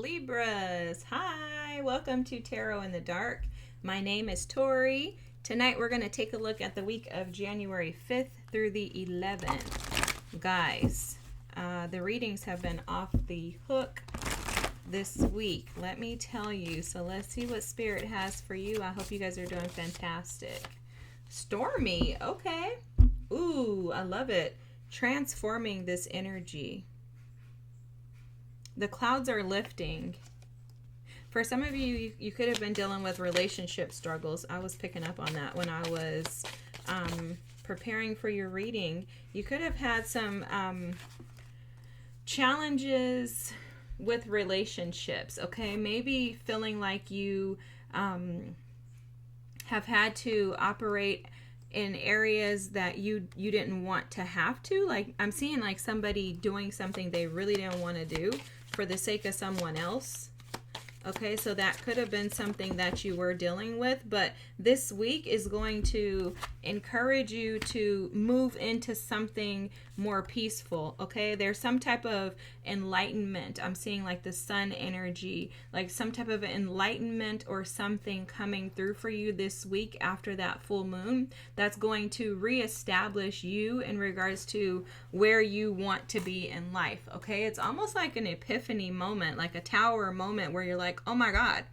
Libras, hi, welcome to Tarot in the Dark. My name is Tori. Tonight we're going to take a look at the week of January 5th through the 11th. Guys, the readings have been off the hook this week, let me tell you. So let's see what Spirit has for you. I hope you guys are doing fantastic. Stormy, okay. Ooh, I love it. Transforming this energy. The clouds are lifting. For some of you, you could have been dealing with relationship struggles. I was picking up on that when I was preparing for your reading. You could have had some challenges with relationships, okay? Maybe feeling like you have had to operate in areas that you didn't want to have to. Like, I'm seeing like somebody doing something they really didn't want to do for the sake of someone else. Okay, so that could have been something that you were dealing with, but this week is going to encourage you to move into something more peaceful, okay? There's some type of enlightenment. I'm seeing like the sun energy, like some type of enlightenment or something coming through for you this week after that full moon that's going to reestablish you in regards to where you want to be in life, okay? It's almost like an epiphany moment, like a tower moment where you're like, oh my God,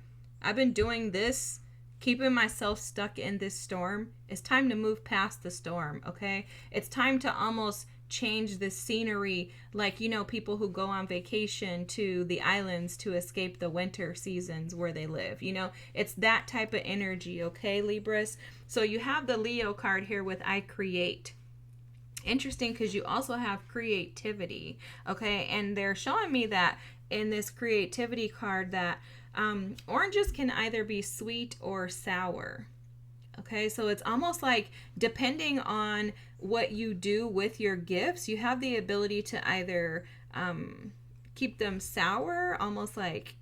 I've been doing this, keeping myself stuck in this storm. It's time to move past the storm, okay? It's time to almost change the scenery, like, you know, people who go on vacation to the islands to escape the winter seasons where they live. You know, it's that type of energy, okay, Libras? So you have the Leo card here with I create. Interesting, because you also have creativity, okay? And they're showing me that in this creativity card that oranges can either be sweet or sour. Okay, so it's almost like depending on what you do with your gifts, you have the ability to either keep them sour, almost like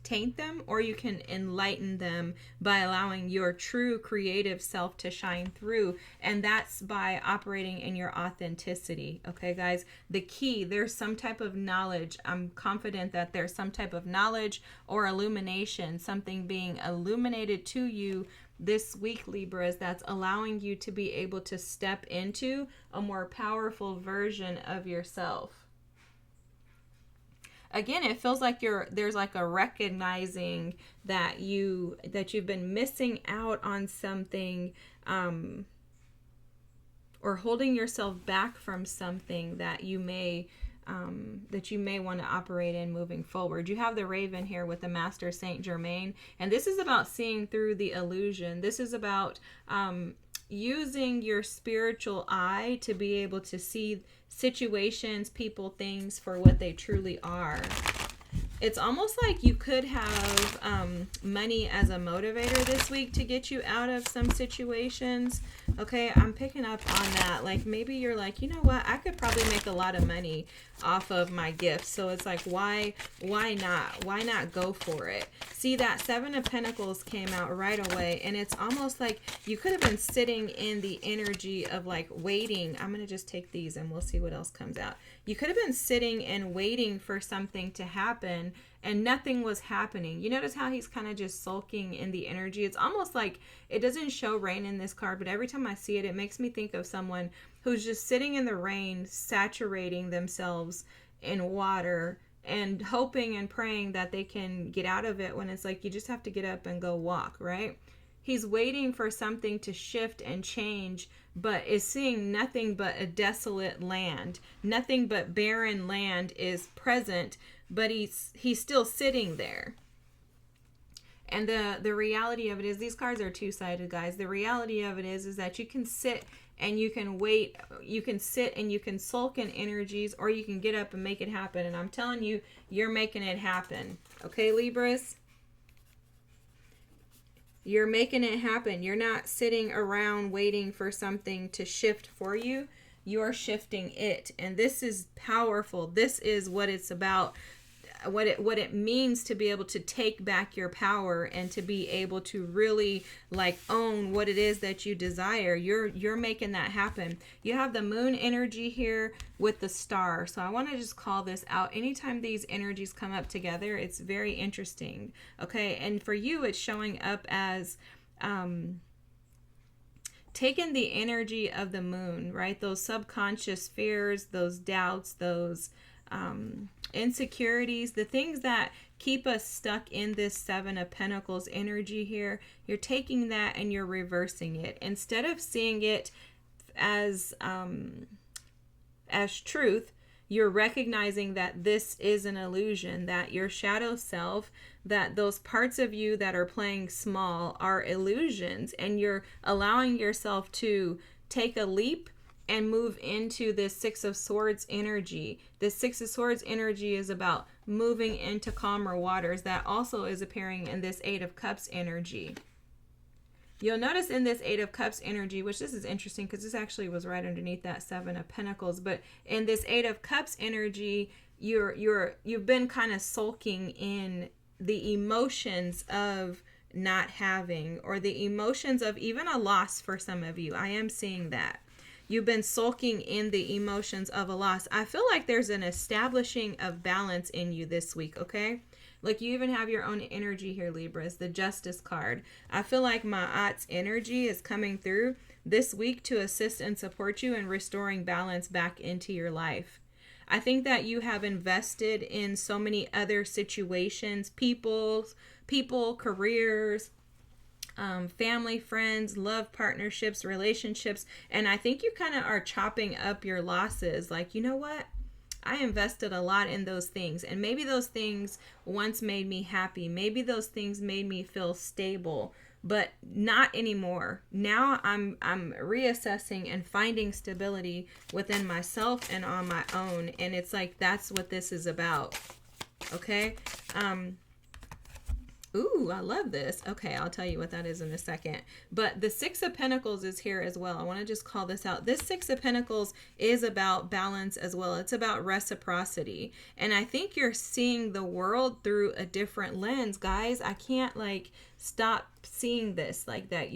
taint them, or you can enlighten them by allowing your true creative self to shine through, and that's by operating in your authenticity. Okay, guys, the key, there's some type of knowledge. I'm confident that there's some type of knowledge or illumination, something being illuminated to you this week, Libras, that's allowing you to be able to step into a more powerful version of yourself. Again, it feels like there's like a recognizing that you've been missing out on something, or holding yourself back from something that you may want to operate in moving forward. You have the Raven here with the Master Saint Germain, and this is about seeing through the illusion. This is about using your spiritual eye to be able to see situations, people, things for what they truly are. It's almost like you could have money as a motivator this week to get you out of some situations. Okay, I'm picking up on that. Like, maybe you're like, you know what, I could probably make a lot of money off of my gifts. So it's like, why not? Why not go for it? See, that Seven of Pentacles came out right away, and it's almost like you could have been sitting in the energy of like waiting. I'm going to just take these and we'll see what else comes out. You could have been sitting and waiting for something to happen and nothing was happening. You notice how he's kind of just sulking in the energy. It's almost like, it doesn't show rain in this card, but every time I see it, it makes me think of someone who's just sitting in the rain, saturating themselves in water and hoping and praying that they can get out of it, when it's like you just have to get up and go walk, right? He's waiting for something to shift and change, but is seeing nothing but a desolate land. Nothing but barren land is present, but he's still sitting there. And the reality of it is, these cards are two-sided, guys. The reality of it is that you can sit and you can wait. You can sit and you can sulk in energies, or you can get up and make it happen. And I'm telling you, you're making it happen. Okay, Libras? You're making it happen. You're not sitting around waiting for something to shift for you. You're shifting it. And this is powerful. This is what it's about. what it means to be able to take back your power and to be able to really like own what it is that you desire. You're making that happen. You have the moon energy here with the star. So I want to just call this out. Anytime these energies come up together, it's very interesting. Okay, and for you, it's showing up as taking the energy of the moon, right? Those subconscious fears, those doubts, those insecurities, the things that keep us stuck in this Seven of Pentacles energy here. You're taking that and you're reversing it. Instead of seeing it as truth, you're recognizing that this is an illusion, that your shadow self, that those parts of you that are playing small are illusions, and you're allowing yourself to take a leap and move into this Six of Swords energy. The Six of Swords energy is about moving into calmer waters. That also is appearing in this Eight of Cups energy. You'll notice in this Eight of Cups energy, which this is interesting because this actually was right underneath that Seven of Pentacles, but in this Eight of Cups energy, you've been kind of sulking in the emotions of not having, or the emotions of even a loss for some of you. I am seeing that. You've been sulking in the emotions of a loss. I feel like there's an establishing of balance in you this week, okay? Like you even have your own energy here, Libras, the Justice card. I feel like Ma'at's energy is coming through this week to assist and support you in restoring balance back into your life. I think that you have invested in so many other situations, people, careers, family, friends, love partnerships, relationships. And I think you kind of are chopping up your losses. Like, you know what? I invested a lot in those things. And maybe those things once made me happy. Maybe those things made me feel stable, but not anymore. Now I'm reassessing and finding stability within myself and on my own. And it's like, that's what this is about. Okay. Ooh, I love this. Okay, I'll tell you what that is in a second. But the Six of Pentacles is here as well. I want to just call this out. This Six of Pentacles is about balance as well. It's about reciprocity. And I think you're seeing the world through a different lens, guys. I can't like stop seeing this like that.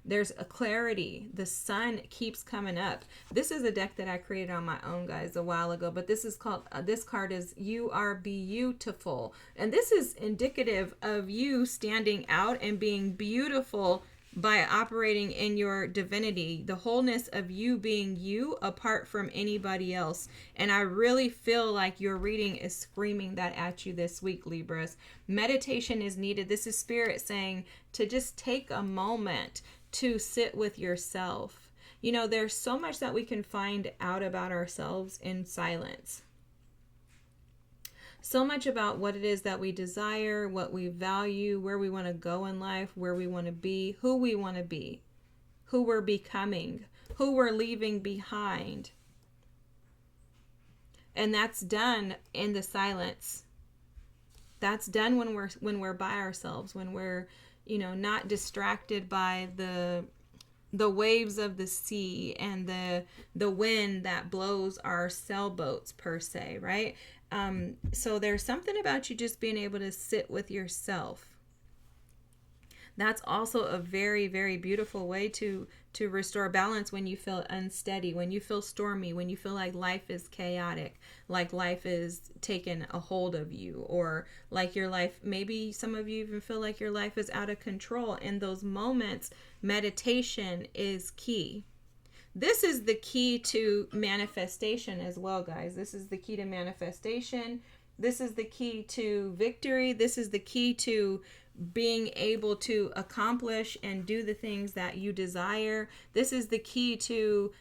There's a clarity. The sun keeps coming up. This is a deck that I created on my own, guys, a while ago, but this is called this card is You Are Beautiful, and this is indicative of you standing out and being beautiful by operating in your divinity, the wholeness of you being you apart from anybody else. And I really feel like your reading is screaming that at you this week, Libras. Meditation is needed. This is Spirit saying to just take a moment to sit with yourself. You know, there's so much that we can find out about ourselves in silence. So much about what it is that we desire, what we value, where we want to go in life, where we want to be, who we want to be, who we're becoming, who we're leaving behind. And that's done in the silence. That's done when we're by ourselves, when we're, you know, not distracted by the waves of the sea and the wind that blows our sailboats per se, right? So there's something about you just being able to sit with yourself. That's also a very, very beautiful way to restore balance when you feel unsteady, when you feel stormy, when you feel like life is chaotic, like life is taking a hold of you, or like your life, maybe some of you even feel like your life is out of control. In those moments, meditation is key. This is the key to manifestation as well, guys. This is the key to manifestation. This is the key to victory. This is the key to being able to accomplish and do the things that you desire. This is the key to,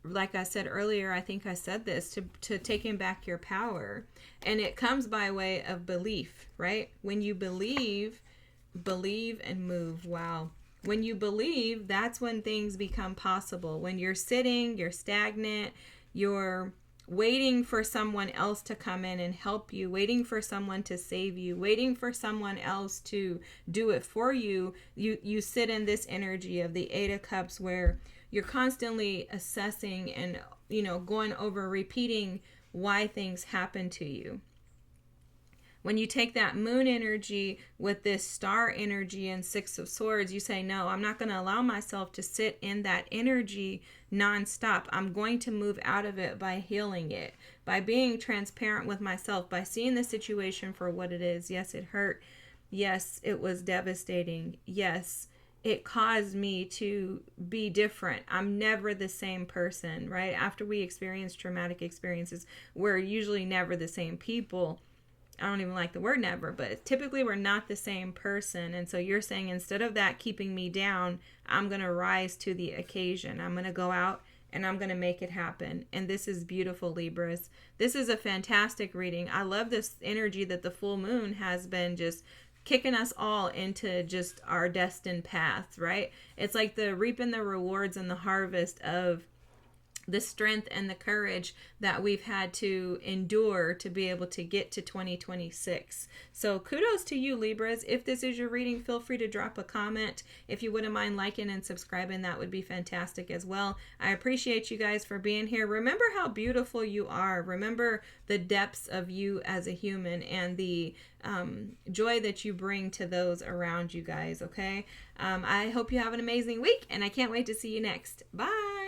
like I said earlier, I think I said this, to taking back your power. And it comes by way of belief, right? When you believe and move. Wow. When you believe, that's when things become possible. When you're sitting, you're stagnant, you're waiting for someone else to come in and help you, waiting for someone to save you, waiting for someone else to do it for you, you sit in this energy of the Eight of Cups where you're constantly assessing and, you know, going over, repeating why things happen to you. When you take that moon energy with this star energy and Six of Swords, you say, no, I'm not going to allow myself to sit in that energy nonstop. I'm going to move out of it by healing it, by being transparent with myself, by seeing the situation for what it is. Yes, it hurt. Yes, it was devastating. Yes, it caused me to be different. I'm never the same person, right? After we experience traumatic experiences, we're usually never the same people. I don't even like the word never, but typically we're not the same person. And so you're saying, instead of that keeping me down, I'm going to rise to the occasion. I'm going to go out and I'm going to make it happen. And this is beautiful, Libras. This is a fantastic reading. I love this energy that the full moon has been just kicking us all into just our destined path, right? It's like the reaping the rewards and the harvest of the strength and the courage that we've had to endure to be able to get to 2026. So kudos to you, Libras. If this is your reading, feel free to drop a comment. If you wouldn't mind liking and subscribing, that would be fantastic as well. I appreciate you guys for being here. Remember how beautiful you are. Remember the depths of you as a human and the joy that you bring to those around you guys, okay? I hope you have an amazing week, and I can't wait to see you next. Bye!